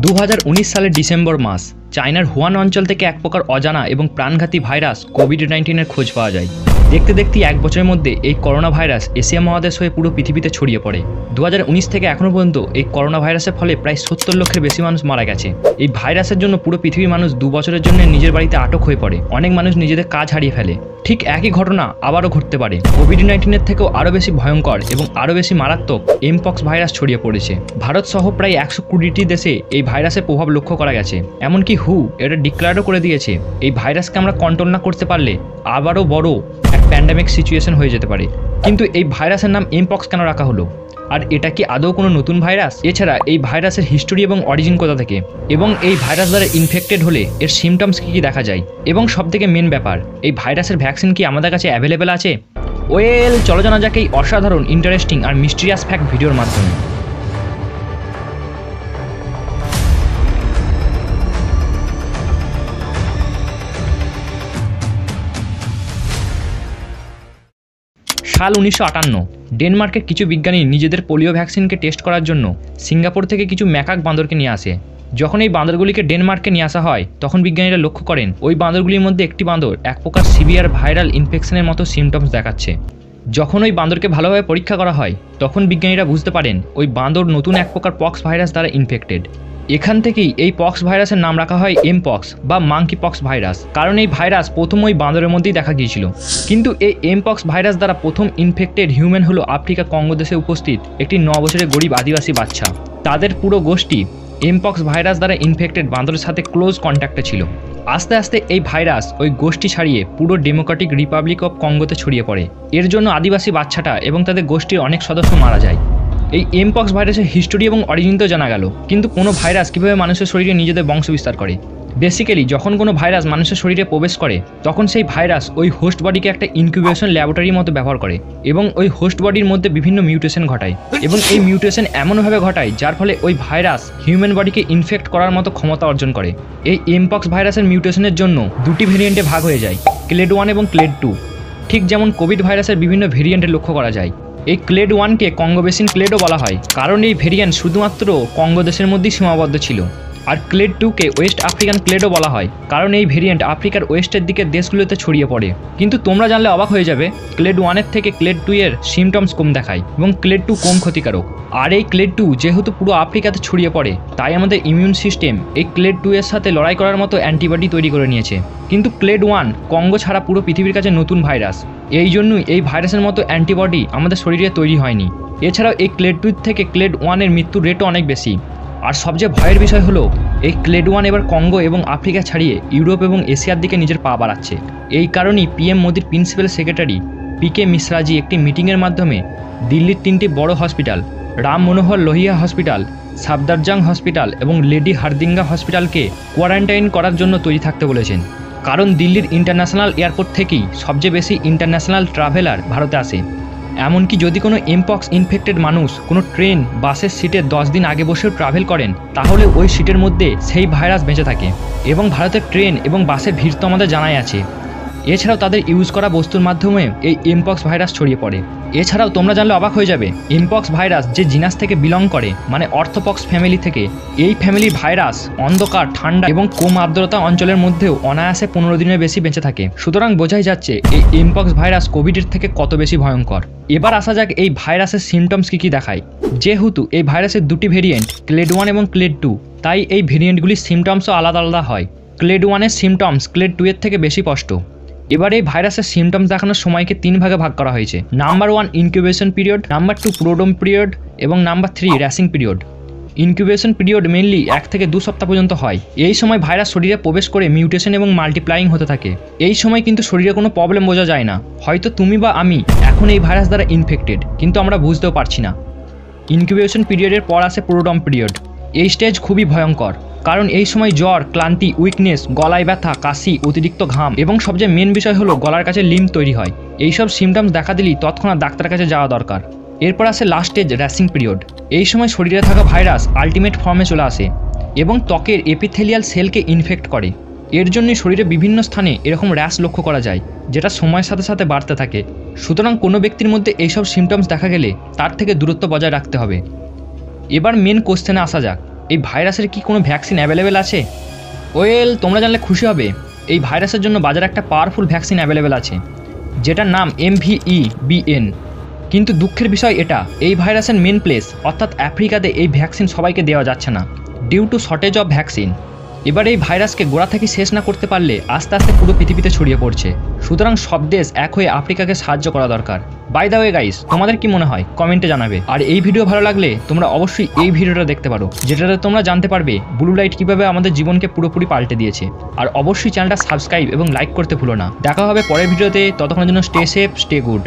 2019 সালের ডিসেম্বর মাস চায়নার হুয়ান অঞ্চল থেকে এক প্রকার অজানা এবং প্রাণঘাতী ভাইরাস কোভিড-19 এর খোঁজ পাওয়া যায়। দেখতে দেখতে এক বছরের মধ্যে এই করোনা ভাইরাস এশিয়া মহাদেশ হয়ে পুরো পৃথিবীতে ছড়িয়ে পড়ে। 2019 থেকে এখনো পর্যন্ত এই করোনা ভাইরাসের ফলে প্রায় 70 লক্ষের বেশি মানুষ মারা গেছে। এই ভাইরাসের জন্য পুরো পৃথিবীর মানুষ 2 বছরের জন্য নিজের বাড়িতে আটক হয়ে পড়ে। অনেক মানুষ নিজেদের কাজ হারিয়ে ফেলে। ঠিক একই ঘটনা আবারও ঘটতে পারে। কোভিড-19 এর থেকেও আরও বেশি ভয়ঙ্কর এবং আরও বেশি মারাত্মক এমপক্স ভাইরাস ছড়িয়ে পড়েছে। ভারত সহ প্রায় 120টি দেশে এই ভাইরাসের প্রভাব লক্ষ্য করা গেছে। এমনকি এটা ডিক্লেয়ারও করে দিয়েছে এই ভাইরাসকে আমরা কন্ট্রোল না করতে পারলে আবারও বড় এক প্যান্ডেমিক সিচুয়েশন হয়ে যেতে পারে। কিন্তু এই ভাইরাসের নাম এমপক্স কেন রাখা হলো? আর এটা কি আদৌ কোনো নতুন ভাইরাস? এছাড়া এই ভাইরাসের হিস্টোরি এবং অরিজিন কোথা থেকে, এবং এই ভাইরাস দ্বারা ইনফেক্টেড হলে এর সিমটমস কী দেখা যায়, এবং সবথেকে মেন ব্যাপার এই ভাইরাসের ভ্যাকসিন কি আমাদের কাছে অ্যাভেলেবেল আছে? চলো জানা যাক এই অসাধারণ ইন্টারেস্টিং আর মিস্টিরিয়াস ফ্যাক্ট ভিডিওর মাধ্যমে। সাল 1958 ডেনমার্কের কিছু বিজ্ঞানী নিজেদের পোলিও ভ্যাকসিনকে টেস্ট করার জন্য সিঙ্গাপুর থেকে কিছু ম্যাকাক বাঁদরকে নিয়ে আসে। যখন এই বাঁদরগুলিকে ডেনমার্কে নিয়ে আসা হয় তখন বিজ্ঞানীরা লক্ষ্য করেন ওই বাঁদরগুলির মধ্যে একটি বাঁদর এক প্রকার সিভিয়ার ভাইরাল ইনফেকশনের মতো সিমটমস দেখাচ্ছে। যখন ওই বাঁদরকে ভালোভাবে পরীক্ষা করা হয় তখন বিজ্ঞানীরা বুঝতে পারেন ওই বাঁদর নতুন এক প্রকার পক্স ভাইরাস দ্বারা ইনফেক্টেড। এখান থেকেই এই পক্স ভাইরাসের নাম রাখা হয় এমপক্স বা মাঙ্কি পক্স ভাইরাস, কারণ এই ভাইরাস প্রথম ওই বাঁদরের মধ্যেই দেখা গিয়েছিল। কিন্তু এই এমপক্স ভাইরাস দ্বারা প্রথম ইনফেক্টেড হিউম্যান হলো আফ্রিকা কঙ্গো দেশে উপস্থিত একটি 9 বছরের গরিব আদিবাসী বাচ্চা। তাদের পুরো গোষ্ঠী এমপক্স ভাইরাস দ্বারা ইনফেক্টেড বাঁদরের সাথে ক্লোজ কন্ট্যাক্টে ছিল। আস্তে আস্তে এই ভাইরাস ওই গোষ্ঠী ছাড়িয়ে পুরো ডেমোক্রেটিক রিপাবলিক অফ কঙ্গোতে ছড়িয়ে পড়ে। এর জন্য আদিবাসী বাচ্চাটা এবং তাদের গোষ্ঠীর অনেক সদস্য মারা যায়। এই এমপক্স ভাইরাসের হিস্টোরি এবং অরিজিন তো জানা গেল, কিন্তু কোনো ভাইরাস কীভাবে মানুষের শরীরে নিজেদের বংশ বিস্তার করে? বেসিক্যালি যখন কোনো ভাইরাস মানুষের শরীরে প্রবেশ করে তখন সেই ভাইরাস ওই হোস্ট বডিকে একটা ইনকিউবেশন ল্যাবরেটরির মতো ব্যবহার করে এবং ওই হোস্ট বডির মধ্যে বিভিন্ন মিউটেশন ঘটায়, এবং এই মিউটেশন এমনভাবে ঘটায় যার ফলে ওই ভাইরাস হিউম্যান বডিকে ইনফেক্ট করার মতো ক্ষমতা অর্জন করে। এই এমপক্স ভাইরাসের মিউটেশনের জন্য দুটি ভেরিয়েন্টে ভাগ হয়ে যায়, ক্লেড 1 এবং ক্লেড 2। ঠিক যেমন কোভিড ভাইরাসের বিভিন্ন ভেরিয়েন্টে লক্ষ্য করা যায়। এই ক্লেড 1কে কঙ্গো বেসিন ক্লেডও বলা হয়, কারণ এই ভেরিয়েন্ট শুধুমাত্র কঙ্গো দেশের মধ্যেই সীমাবদ্ধ ছিল। আর ক্লেড 2কে ওয়েস্ট আফ্রিকান ক্লেডও বলা হয়, কারণ এই ভেরিয়েন্ট আফ্রিকার ওয়েস্টের দিকের দেশগুলোতে ছড়িয়ে পড়ে। কিন্তু তোমরা জানলে অবাক হয়ে যাবে, ক্লেড 1-এর থেকে ক্লেড 2 এর সিমটমস কম দেখায় এবং ক্লেড 2 কম ক্ষতিকারক। আর এই ক্লেড 2 যেহেতু পুরো আফ্রিকাতে ছড়িয়ে পড়ে, তাই আমাদের ইমিউন সিস্টেম এই ক্লেড 2 এর সাথে লড়াই করার মতো অ্যান্টিবডি তৈরি করে নিয়েছে। কিন্তু ক্লেড 1 কঙ্গো ছাড়া পুরো পৃথিবীর কাছে নতুন ভাইরাস, এই জন্যই এই ভাইরাসের মতো অ্যান্টিবডি আমাদের শরীরে তৈরি হয়নি। এছাড়াও এই ক্লেড 2 থেকে ক্লেড 1 এর মৃত্যুর রেটও অনেক বেশি। আর সবচেয়ে ভয়ের বিষয় হলো এই ক্লেড 1 এবার কঙ্গো এবং আফ্রিকা ছাড়িয়ে ইউরোপ এবং এশিয়ার দিকে নিজের পা বাড়াচ্ছে। এই কারণেই পিএম মোদির প্রিন্সিপাল সেক্রেটারি পিকে মিশ্রাজি একটি মিটিংয়ের মাধ্যমে দিল্লির 3টি বড় হসপিটাল রাম মনোহর লোহিয়া হসপিটাল, সাফদারজাং হসপিটাল এবং লেডি হার্দিঙ্গা হসপিটালকে কোয়ারেন্টাইন করার জন্য তৈরি থাকতে বলেছেন, কারণ দিল্লির ইন্টারন্যাশনাল এয়ারপোর্ট থেকেই সবচেয়ে বেশি ইন্টারন্যাশনাল ট্রাভেলার ভারতে আসে। এমনকি যদি কোনো এমপক্স ইনফেক্টেড মানুষ কোনো ট্রেন বাসের সিটে 10 দিন আগে বসেও ট্রাভেল করেন, তাহলে ওই সিটের মধ্যে সেই ভাইরাস বেঁচে থাকে। এবং ভারতের ট্রেন এবং বাসের ভিড় তো আমাদের জানাই আছে। এছাড়াও তাদের ইউজ করা বস্তুর মাধ্যমে এই এমপক্স ভাইরাস ছড়িয়ে পড়ে। এছাড়াও তোমরা জানলে অবাক হয়ে যাবে, এমপক্স ভাইরাস যে জিনাস থেকে বিলং করে, মানে অর্থোপক্স ফ্যামিলি থেকে, এই ফ্যামিলির ভাইরাস অন্ধকার, ঠান্ডা এবং কম আর্দ্রতা অঞ্চলের মধ্যেও অনায়াসে 15 দিনের বেশি বেঁচে থাকে। সুতরাং বোঝাই যাচ্ছে এই এমপক্স ভাইরাস কোভিডের থেকে কত বেশি ভয়ঙ্কর। এবার আসা যাক এই ভাইরাসের সিমটমস কী দেখায়। যেহেতু এই ভাইরাসের দুটি ভেরিয়েন্ট ক্লেড 1 এবং ক্লেড 2, তাই এই ভেরিয়েন্টগুলির সিমটমসও আলাদা আলাদা হয়। ক্লেড 1-এর সিমটমস ক্লেড 2 এর থেকে বেশি স্পষ্ট। এবার এই ভাইরাসের সিমটমস দেখানোর সময়কে 3 ভাগে ভাগ করা হয়েছে। Number 1 incubation period, number 2 prodrome period এবং number 3 rashing period. Incubation period mainly 1 থেকে 2 সপ্তাহ পর্যন্ত হয়। এই সময় ভাইরাস শরীরে প্রবেশ করে মিউটেশন এবং মাল্টিপ্লাইং হতে থাকে। এই সময় কিন্তু শরীরে কোনো প্রবলেম বোঝা যায় না। হয়তো তুমি বা আমি এখন এই ভাইরাস দ্বারা ইনফেক্টেড, কিন্তু আমরা বুঝতেও পারছি না। ইনকিউবেশন পিরিয়ডের পর আসে প্রোডোম পিরিয়ড। এই স্টেজ খুবই ভয়ঙ্কর, কারণ এই সময় জ্বর, ক্লান্তি, উইকনেস, গলায় ব্যথা, কাশি, অতিরিক্ত ঘাম এবং সবচেয়ে মেন বিষয় হলো গলার কাছে লিম্ফ তৈরি হয়। এইসব সিমটমস দেখা দিলেই তৎক্ষণাৎ ডাক্তারের কাছে যাওয়া দরকার। এরপর আসে লাস্ট স্টেজ র্যাসিং পিরিয়ড। এই সময় শরীরে থাকা ভাইরাস আলটিমেট ফর্মে চলে আসে এবং ত্বকের এপিথেলিয়াল সেলকে ইনফেক্ট করে। এর জন্যই শরীরে বিভিন্ন স্থানে এরকম র্যাশ লক্ষ্য করা যায়, যেটা সময়ের সাথে সাথে বাড়তে থাকে। সুতরাং কোনো ব্যক্তির মধ্যে এইসব সিমটমস দেখা গেলে তার থেকে দূরত্ব বজায় রাখতে হবে। এবার মেন কোশ্চেনে আসা যাক, এই ভাইরাসের কি কোনো ভ্যাকসিন অ্যাভেলেবেল আছে? ওয়েল, তোমরা জানলে খুশি হবে, এই ভাইরাসের জন্য বাজারে একটা পাওয়ারফুল ভ্যাকসিন অ্যাভেলেবেল আছে, যেটার নাম MVEBN। কিন্তু দুঃখের বিষয় এটা, এই ভাইরাসের মেন প্লেস অর্থাৎ আফ্রিকাতে এই ভ্যাকসিন সবাইকে দেওয়া যাচ্ছে না, due to shortage of vaccine. এবার এই ভাইরাসকে গোড়া থেকে শেষ না করতে পারলে আস্তে আস্তে পুরো পৃথিবীতে ছড়িয়ে পড়ছে। সুতরাং সব দেশ এক হয়ে আফ্রিকাকে সাহায্য করা দরকার। বাই দ্য ওয়ে গাইস, তোমাদের কি মনে হয় কমেন্টে জানাবে। আর এই ভিডিও ভালো লাগলে তোমরা অবশ্যই এই ভিডিওটা দেখতে পারো, যেটাতে তোমরা জানতে পারবে ব্লু লাইট কিভাবে আমাদের জীবনকে পুরোপুরি পাল্টে দিয়েছে। আর অবশ্যই চ্যানেলটা সাবস্ক্রাইব এবং লাইক করতে ভুলো না। দেখা হবে পরের ভিডিওতে, ততক্ষণের জন্য স্টে সেফ, স্টে গুড।